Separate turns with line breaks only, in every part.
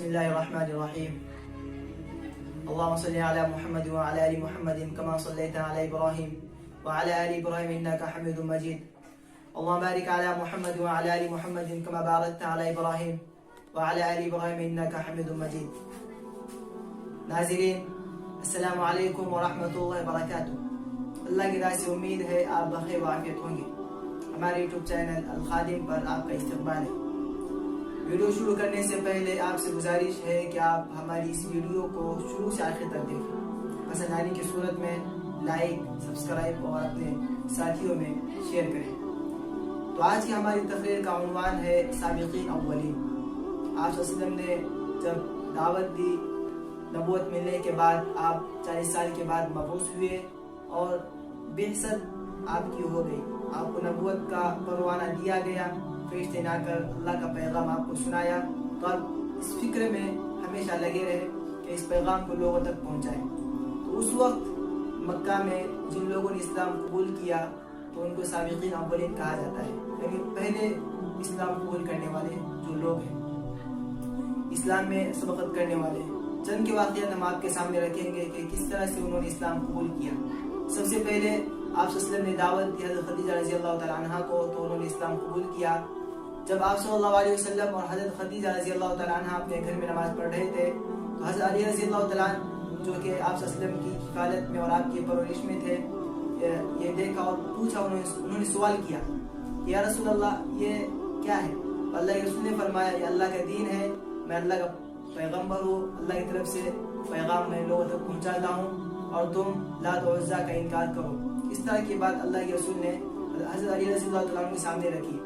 بسم الله الرحمن الرحيم. اللهم صل على محمد وعلى آل محمد كما صليت على إبراهيم وعلى آل إبراهيم إنك حميد مجيد. اللهم بارك على محمد وعلى آل محمد كما باركت على إبراهيم وعلى آل إبراهيم إنك حميد مجيد. ناظرین السلام علیکم ورحمۃ اللہ وبرکاتہ. اللہ کی راہ سے امید ہے آپ بخیر وعافیت ہوں گے. ہمارے یوٹیوب چینل الخادم پر آپ کا استقبال ہے. ویڈیو شروع کرنے سے پہلے آپ سے گزارش ہے کہ آپ ہماری اس ویڈیو کو شروع سے آخر تک دیکھیں. پسند آنے کی صورت میں لائک، سبسکرائب اور اپنے ساتھیوں میں شیئر کریں. تو آج کی ہماری تقریر کا عنوان ہے سابقین اولین. آپ صلی اللہ علیہ وسلم نے جب دعوت دی، نبوت ملنے کے بعد آپ 40 سال کے بعد مبعوث ہوئے اور بعثت آپ کی ہو گئی. آپ کو نبوت کا پروانہ دیا گیا، فرشتے نے آ کر اللہ کا پیغام آپ کو سنایا. تو آپ اس فکر میں ہمیشہ لگے رہے کہ اس پیغام کو لوگوں تک پہنچائیں. تو اس وقت مکہ میں جن لوگوں نے اسلام قبول کیا تو ان کو سابقین اولین کہا جاتا ہے، یعنی پہلے اسلام قبول کرنے والے جو لوگ ہیں، اسلام میں سبقت کرنے والے. چند کے واقعات ہم آپ کے سامنے رکھیں گے کہ کس طرح سے انہوں نے اسلام قبول کیا. سب سے پہلے آپ صلی اللہ علیہ وسلم نے دعوت دی حضرت خدیجہ رضی اللہ تعالیٰ عنہ کو، تو انہوں نے اسلام قبول کیا. جب آپ صلی اللہ علیہ وسلم اور حضرت خدیجہ رضی اللہ تعالیٰ عنہ اپنے گھر میں نماز پڑھ رہے تھے تو حضرت علی رضی اللہ تعالیٰ عنہ جو کہ آپ صلی اللہ علیہ وسلم کی حفاظت میں اور آپ کی پرورش میں تھے، یہ دیکھا اور پوچھا. انہوں نے سوال کیا کہ یا رسول اللہ یہ کیا ہے؟ اللہ کے رسول نے فرمایا یہ اللہ کا دین ہے، میں اللہ کا پیغمبر ہوں، اللہ کی طرف سے پیغام میں لوگوں تک پہنچاتا ہوں اور تم لات و عزا کا انکار کرو. اس طرح کی بات اللہ کے رسول نے حضرت علی رضی اللہ تعالیٰ عنہ کے سامنے رکھی.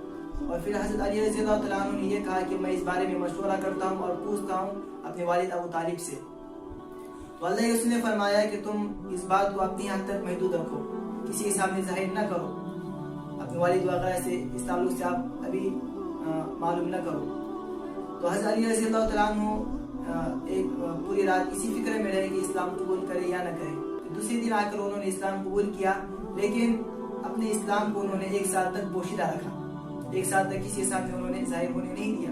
اور پھر حضرت علی رضی اللہ تعالیٰ عنہ نے یہ کہا کہ میں اس بارے میں مشورہ کرتا ہوں اور پوچھتا ہوں اپنے والد ابو طالب سے. تو اللہ کے رسول نے فرمایا کہ تم اس بات کو اپنی حد تک محدود رکھو، کسی کے سامنے ظاہر نہ کرو، اپنے والد وغیرہ سے اس تعلق سے آپ ابھی معلوم نہ کرو. تو حضرت علی رضی اللہ تعالیٰ عنہ ایک پوری رات اسی فکر میں رہے کہ اسلام قبول کرے یا نہ کرے. دوسری دن آ کر انہوں نے اسلام قبول کیا، لیکن اپنے اسلام کو انہوں نے 1 سال تک پوشیدہ رکھا. 1 سال تک کسی کے سامنے انہوں نے ظاہر ہونے نہیں دیا.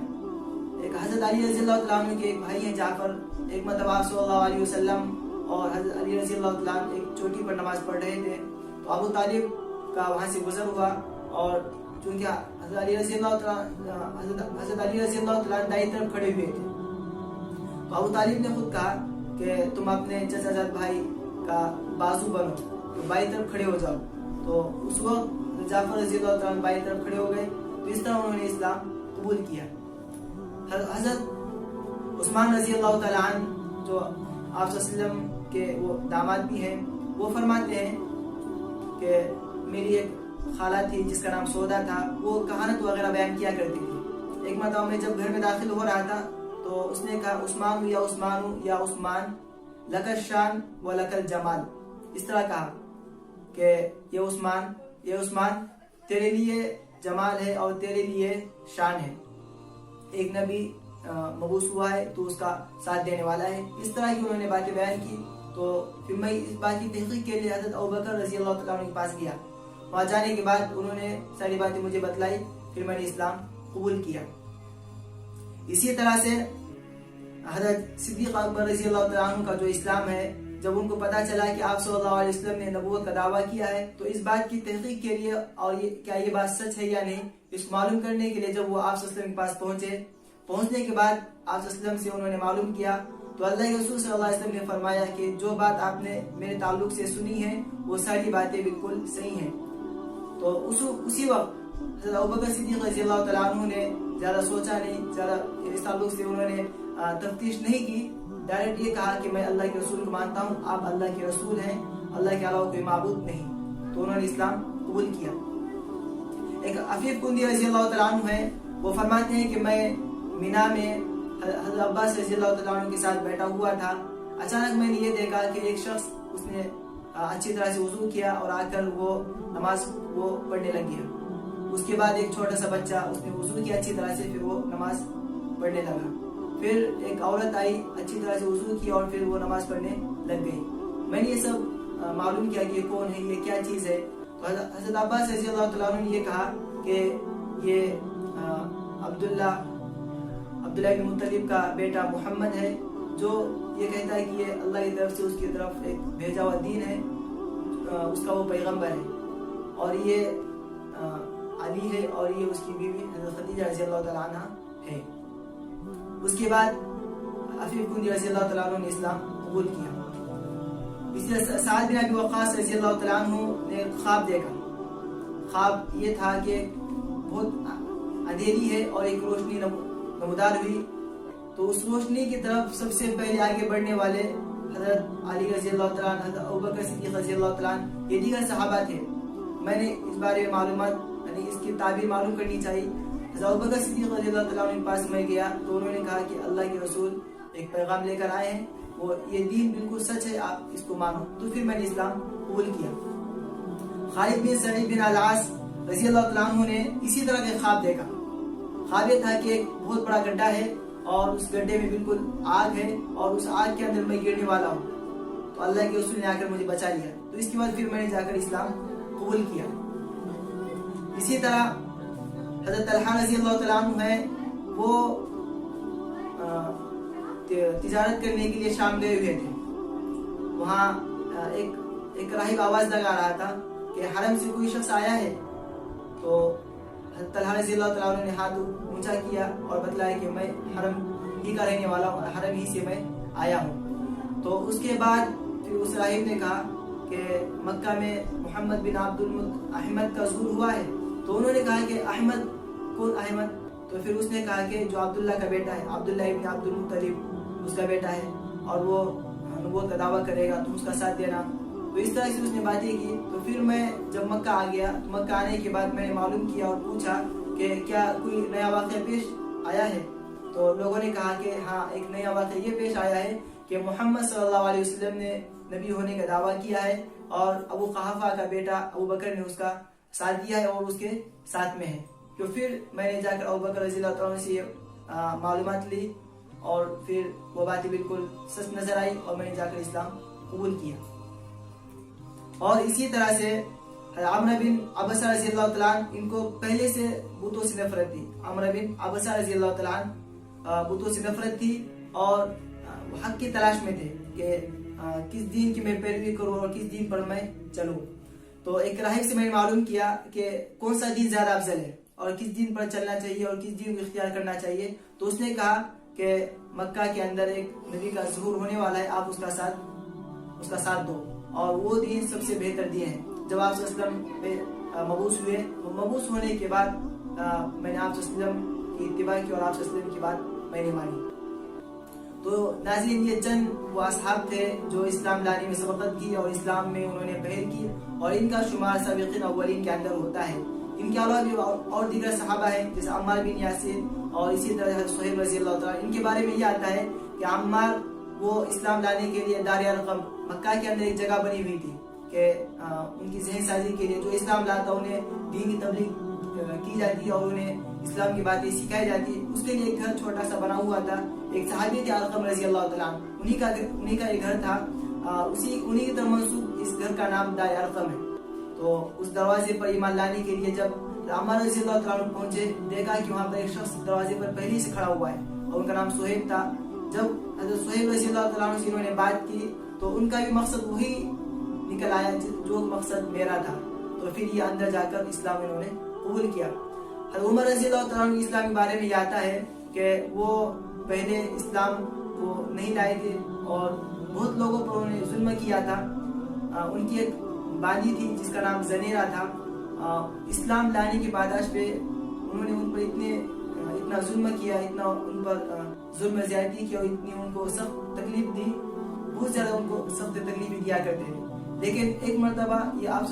ایک حضرت علی رضی اللہ تعالیٰ عنہ کے ایک بھائی ہیں جعفر، ایک مرتبہ آپ صلی اللہ علیہ وسلم اور حضرت علی رضی اللہ تعالیٰ عنہ ایک چوٹی پر نماز پڑھ رہے تھے تو ابو طالب کا وہاں سے گزر ہوا. اور چونکہ حضرت علی رضی اللہ تعالیٰ دائیں طرف کھڑے ہوئے تھے تو ابو طالب نے خود کہا کہ تم اپنے چچا جاد بھائی کا بازو بنو، تو بائیں طرف کھڑے ہو جاؤ. تو اس وقت جعفر رضی اللہ تعالیٰ بائیں طرف کھڑے ہو گئے. تو اس طرح انہوں نے اسلام قبول کیا. حضرت عثمان رضی اللہ تعالیٰ عنہ جو آپ صلی اللہ علیہ وسلم کے وہ داماد بھی ہیں، وہ فرماتے ہیں کہ میری ایک خالہ تھی جس کا نام سودا تھا، وہ کہانت وغیرہ بیان کیا کرتی تھی. ایک مرتبہ میں جب گھر میں داخل ہو رہا تھا تو اس نے کہا عثمان یا عثمان لکل شان و لکل جمال. اس طرح کہا کہ یہ عثمان تیرے لیے جمال ہے اور تیرے لیے شان ہے. ایک نبی مبعوث ہوا ہے تو اس کا ساتھ دینے والا ہے. اس طرح کی انہوں نے باتیں بیان کی. تو پھر میں اس بات کی تحقیق کے لیے حضرت ابوبکر رضی اللہ تعالیٰ عنہ کے پاس گیا. وہاں جانے کے بعد انہوں نے ساری باتیں مجھے بتلائی، پھر میں نے اسلام قبول کیا. اسی طرح سے حضرت صدیق اکبر رضی اللہ تعالیٰ عنہ کا جو اسلام ہے، جب ان کو پتا چلا کہ آپ صلی اللہ علیہ وسلم نے نبوت کا دعویٰ کیا ہے تو اس بات کی تحقیق کے لیے اور کیا یہ بات سچ ہے یا نہیں، اس کو معلوم کرنے کے لیے جب وہ آپ صلی اللہ علیہ وسلم کے پاس پہنچنے کے بعد آپ صلی اللہ علیہ وسلم سے انہوں نے معلوم کیا تو اللہ کے رسول صلی اللہ علیہ وسلم نے فرمایا کہ جو بات آپ نے میرے تعلق سے سنی ہے وہ ساری باتیں بالکل صحیح ہیں. تو اسی وقت حضرت ابوبکر صدیق رضی اللہ تعالیٰ عنہ نے زیادہ سوچا نہیں، زیادہ اس تعلق سے انہوں نے تفتیش نہیں کی، ڈائریکٹ یہ کہا کہ میں اللہ کے رسول کو مانتا ہوں، آپ اللہ کے رسول ہیں، اللہ کے علاوہ کوئی معبود نہیں. تو انہوں نے اسلام قبول کیا. ایک عفیف کندی رضی اللہ تعالیٰ عنہ ہے، وہ فرماتے ہیں کہ میں مینا میں حضرت عباس رضی اللہ تعالیٰ عنہ کے ساتھ بیٹھا ہوا تھا. اچانک میں نے یہ دیکھا کہ ایک شخص اس نے اچھی طرح سے وضو کیا اور آ کر وہ نماز وہ پڑھنے لگ گیا. اس کے بعد ایک چھوٹا سا بچہ اس نے وضو کیا اچھی طرح سے، پھر وہ نماز پڑھنے لگا. پھر ایک عورت آئی، اچھی طرح سے وضو کیا اور پھر وہ نماز پڑھنے لگ گئی. میں نے یہ سب معلوم کیا کہ یہ کون ہے، یہ کیا چیز ہے. تو حضرت عباس رضی اللہ تعالیٰ عنہ نے یہ کہا کہ یہ عبداللہ بن مطلب کا بیٹا محمد ہے، جو یہ کہتا ہے کہ یہ اللہ کی طرف سے اس کی طرف ایک بھیجا ہوا دین ہے، اس کا وہ پیغمبر ہے، اور یہ علی ہے، اور یہ اس کی بیوی حضرت خدیجہ رضی اللہ تعالیٰ عنہ ہے۔ اس کے بعد عفیف کندی رضی اللہ تعالیٰ عنہ نے اسلام قبول کیا۔ اسی طرح سعد بن ابی وقاص رضی اللہ تعالیٰ عنہ نے خواب دیکھا۔ خواب یہ تھا کہ بہت اندھیری ہے اور ایک روشنی نمودار ہوئی، تو اس روشنی کی طرف سب سے پہلے آگے بڑھنے والے حضرت علی رضی اللہ تعالیٰ عنہ، حضرت ابوبکر صدیق رضی اللہ تعالیٰ عنہ، یہ دیگر صحابہ تھے۔ میں نے اس بارے میں معلومات، یعنی اس کی تعبیر معلوم کرنی چاہیے۔ حضرت ابوبکر صدیق رضی اللہ تعالیٰ عنہ کے پاس میں گیا تو انہوں نے کہا کہ اللہ کے رسول ایک پیغام لے کر آئے ہیں، وہ یہ دین بالکل سچ ہے، آپ اس کو مانو۔ تو پھر میں نے اسلام قبول کیا۔ خالد بن سعید بن العاص رضی اللہ تعالیٰ عنہ نے اسی طرح کا خواب دیکھا۔ خواب یہ تھا کہ ایک بہت بڑا گڈھا ہے اور اس گڈھے میں بالکل آگ ہے اور اس آگ کے اندر میں گرنے والا ہوں، تو اللہ کے رسول نے آ کر مجھے بچا لیا۔ تو اس کے بعد پھر میں نے جا کر اسلام قبول کیا۔ اسی طرح حضرت طلحہ رضی اللہ تعالیٰ عنہ ہے، وہ تجارت کرنے کے لیے شام گئے ہوئے تھے۔ وہاں ایک راہب آواز لگا رہا تھا کہ حرم سے کوئی شخص آیا ہے، تو حضرت طلحہ رضی اللہ تعالیٰ عنہ نے ہاتھ اونچا کیا اور بتلایا کہ میں حرم ہی کا رہنے والا ہوں، حرم ہی سے میں آیا ہوں۔ تو اس کے بعد پھر اس راہب نے کہا کہ مکہ میں محمد بن احمد کا ظہور ہوا ہے، تو انہوں نے کہا کہ احمد کون احمد؟ تو پھر اس نے کہا کہ جو عبداللہ کا بیٹا ہے، عبداللہ ابن عبد المطلب اس کا بیٹا ہے، اور وہ نبوت کا دعویٰ کرے گا، تم اس کا ساتھ دینا۔ تو اس طرح سے اس نے باتیں کی۔ تو پھر میں جب مکہ آ گیا، تو مکہ آنے کے بعد میں نے معلوم کیا اور پوچھا کہ کیا کوئی نیا واقعہ پیش آیا ہے؟ تو لوگوں نے کہا کہ ہاں، ایک نیا واقعہ یہ پیش آیا ہے کہ محمد صلی اللہ علیہ وسلم نے نبی ہونے کا دعویٰ کیا ہے، اور ابو قحافہ کا بیٹا ابو بکر نے اس کا ساتھ دیا ہے اور اس کے ساتھ میں ہے۔ تو پھر میں نے جا کر ابو بکر رضی اللہ تعالیٰ سے معلومات لی، اور پھر وہ باتیں بالکل سچ نظر آئی اور میں نے جا کر اسلام قبول کیا۔ اور اسی طرح سے عمرو بن عبسہ رضی اللہ تعالیٰ عنہ، ان کو پہلے سے بتوں سے نفرت تھی۔ عمرو بن عبسہ رضی اللہ تعالیٰ عنہ بتوں سے نفرت تھی اور حق کی تلاش میں تھے کہ کس دین کی میں پیروی کروں اور کس دین پر میں چلوں۔ تو ایک راہب سے میں نے معلوم کیا کہ کون سا دین زیادہ افضل ہے اور کس دین پر چلنا چاہیے اور کس دین کو اختیار کرنا چاہیے۔ تو اس نے کہا کہ مکہ کے اندر ایک نبی کا ظہور ہونے والا ہے، آپ اس کا ساتھ دو، اور وہ دین سب سے بہتر دین ہے۔ جب آپ صلی اللہ علیہ وسلم پہ مبعوث ہوئے، مبعوث ہونے کے بعد میں نے آپ صلی اللہ علیہ وسلم کی اتباع کی اور آپ صلی اللہ علیہ وسلم کی بات میں نے مانی۔ تو ناظرین، یہ چند وہ اصحاب تھے جو اسلام لانے میں سبقت کی اور اسلام میں انہوں نے پہل کی، اور ان کا شمار سابقین اولین کے اندر ہوتا ہے۔ ان کے علاوہ بھی اور دیگر صحابہ ہیں، جیسے عمار بن یاسر اور اسی طرح صہیب رضی اللہ تعالیٰ۔ ان کے بارے میں یہ آتا ہے کہ عمار وہ اسلام لانے کے لیے دار ارقم مکہ کے اندر ایک جگہ بنی ہوئی تھی کہ ان کی ذہن سازی کے لیے جو اسلام لاتا انہیں دین کی تبلیغ کی جاتی اور انہیں اسلام کی باتیں سکھائی جاتی۔ اس کے لیے ایک گھر چھوٹا سا بنا ہوا تھا۔ ایک صحابی تھے ارقم رضی اللہ تعالیٰ، انہی کا ایک گھر تھا، انہی کی طرف منسوب اس گھر کا نام دار ارقم ہے۔ تو اس دروازے پر ایمان لانے کے لیے جب عمار رضی اللہ تعالیٰ پہنچے، دیکھا کہ وہاں پر ایک شخص دروازے پر پہلے سے کھڑا ہوا ہے اور ان کا نام صہیب تھا۔ جب حضرت صہیب رضی اللہ تعالیٰ سے انہوں نے بات کی تو ان کا بھی مقصد وہی نکل آیا جو مقصد میرا تھا۔ تو پھر یہ اندر جا کر اسلام انہوں نے قبول کیا۔ حضرت عمر رضی اللہ تعالیٰ کی اسلام کے بارے میں یہ آتا ہے کہ وہ پہلے اسلام کو نہیں لائے تھے اور بہت لوگوں پر انہوں نے ظلم کیا تھا۔ ان کی ایک باندی تھی جس کا نام زنیرہ تھا۔ اسلام لانے کی پاداش پہ انہوں نے ان پر اتنا ظلم کیا، اتنا ان پر ظلم زیادتی کی اور اتنی ان کو سخت تکلیف دی، بہت زیادہ ان کو سخت تکلیف دیا کرتے تھے۔ لیکن ایک مرتبہ یہ آپ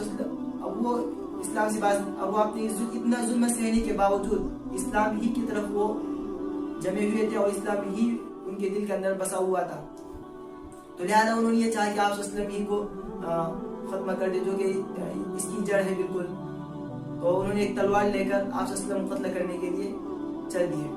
اب وہ اسلام سے اب وہ اپنے اتنا ظلم سہنے کے باوجود اسلام ہی کی طرف وہ جمے ہوئے تھے اور اسلام ہی ان کے دل کے اندر بسا ہوا تھا۔ تو لہٰذا انہوں نے یہ چاہا کہ آپ صلی اللہ علیہ وسلم ہی کو ختم کر دے، جو کہ اس کی جڑ ہے بالکل۔ تو انہوں نے ایک تلوار لے کر آپ صلی اللہ علیہ وسلم کو قتل کرنے کے لیے چل دیے،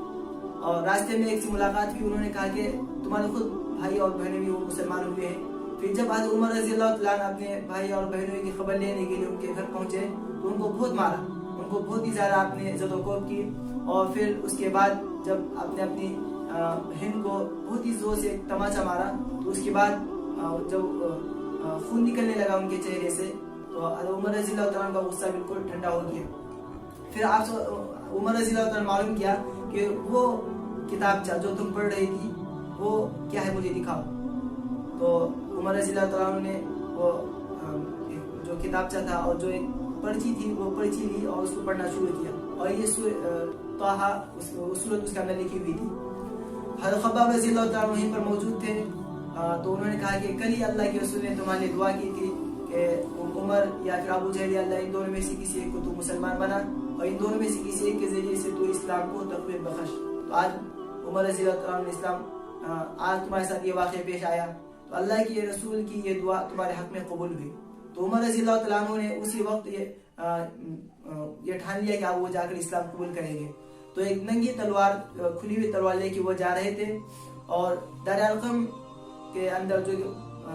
اور راستے میں ایک سے ملاقات ہوئی۔ انہوں نے کہا کہ تمہارے خود بھائی اور بہنیں بھی وہ مسلمان ہوئے ہیں۔ پھر جب حضرت عمر رضی اللہ تعالیٰ نے اپنے بھائی اور بہنوں کی خبر لینے کے لیے ان کے گھر پہنچے تو ان کو بہت مارا، ان کو بہت ہی زیادہ آپ نے عزت و کوب کی، اور پھر اس کے بعد جب آپ نے اپنی ہند کو بہت ہی زور سے ایک تماچا مارا. تو اس کے بعد جب خون نکلنے لگا ان کے چہرے سے تو عمر رضی اللہ تعالیٰ کا غصہ بالکل ٹھنڈا ہو گیا. پھر آپ عمر رضی اللہ تعالیٰ معلوم کیا کہ وہ کتابچہ جو تم پڑھ رہی تھی وہ کیا ہے مجھے دکھاؤ. تو عمر رضی اللہ تعالیٰ نے وہ جو کتابچہ تھا اور جو ایک پرچی تھی وہ پرچی لی اور اس کو پڑھنا شروع کیا. اور یہ طٰہٰ سورت اس کے اندر لکھی ہوئی تھی. حضرت خباب رضی اللہ تعالیٰ وہیں پر موجود تھے. تو انہوں نے کہا کہ کل ہی اللہ کے رسول نے تمہارے لیے دعا کی تھی کہ عمر یا پھر ابو جہل اللہ ان دونوں میں سے کسی ایک کو تو مسلمان بنا اور ان دونوں میں سے کسی ایک کے ذریعے سے تو اسلام کو تقویت بخش. تو آج عمر رضی اللہ تعالیٰ نے اسلام آج تمہارے ساتھ یہ واقعہ پیش آیا تو اللہ کے رسول کی یہ دعا تمہارے حق میں قبول ہوئی. تو عمر رضی اللہ تعالیٰ عنہ نے اسی وقت یہ ٹھان لیا کہ آپ وہ جا کر اسلام قبول کریں گے. تو ایک ننگی تلوار کھلی ہوئی تلوار لے کے وہ جا رہے تھے اور دار ارقم کے اندر جو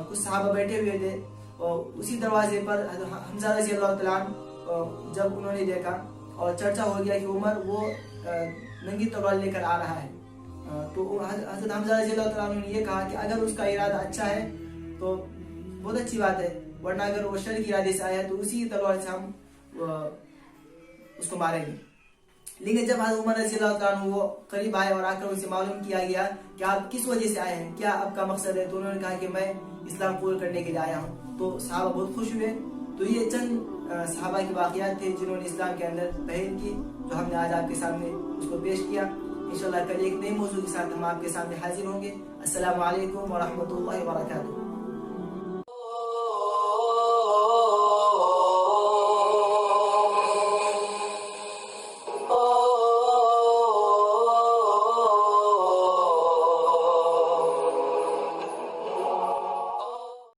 کچھ صحابہ بیٹھے ہوئے تھے اور اسی دروازے پر حمزہ رضی اللہ تعالیٰ جب انہوں نے دیکھا اور چرچا ہو گیا کہ عمر وہ ننگی تلوار لے کر آ رہا ہے. تو حضرت حمزہ رضی اللہ تعالیٰ نے یہ کہا کہ اگر اس کا ارادہ اچھا ہے تو بہت اچھی بات ہے, ورنہ اگر وہ شر کے ارادے سے آیا تو اسی تلوار سے ہم اس کو ماریں گے. لیکن جب حضرت عمر رضی اللہ تعالیٰ عنہ وہ قریب آئے اور آ کر ان سے معلوم کیا گیا کہ آپ کس وجہ سے آئے ہیں, کیا آپ کا مقصد ہے, تو انہوں نے کہا کہ میں اسلام قبول کرنے کے لیے آیا ہوں. تو صحابہ بہت خوش ہوئے. تو یہ چند صحابہ کے واقعات تھے جنہوں نے اسلام کے اندر پہل کی, جو ہم نے آج آپ کے سامنے اس کو پیش کیا. انشاءاللہ کل ایک نئے موضوع کے ساتھ ہم آپ کے سامنے حاضر ہوں گے. السلام علیکم ورحمۃ اللہ وبرکاتہ.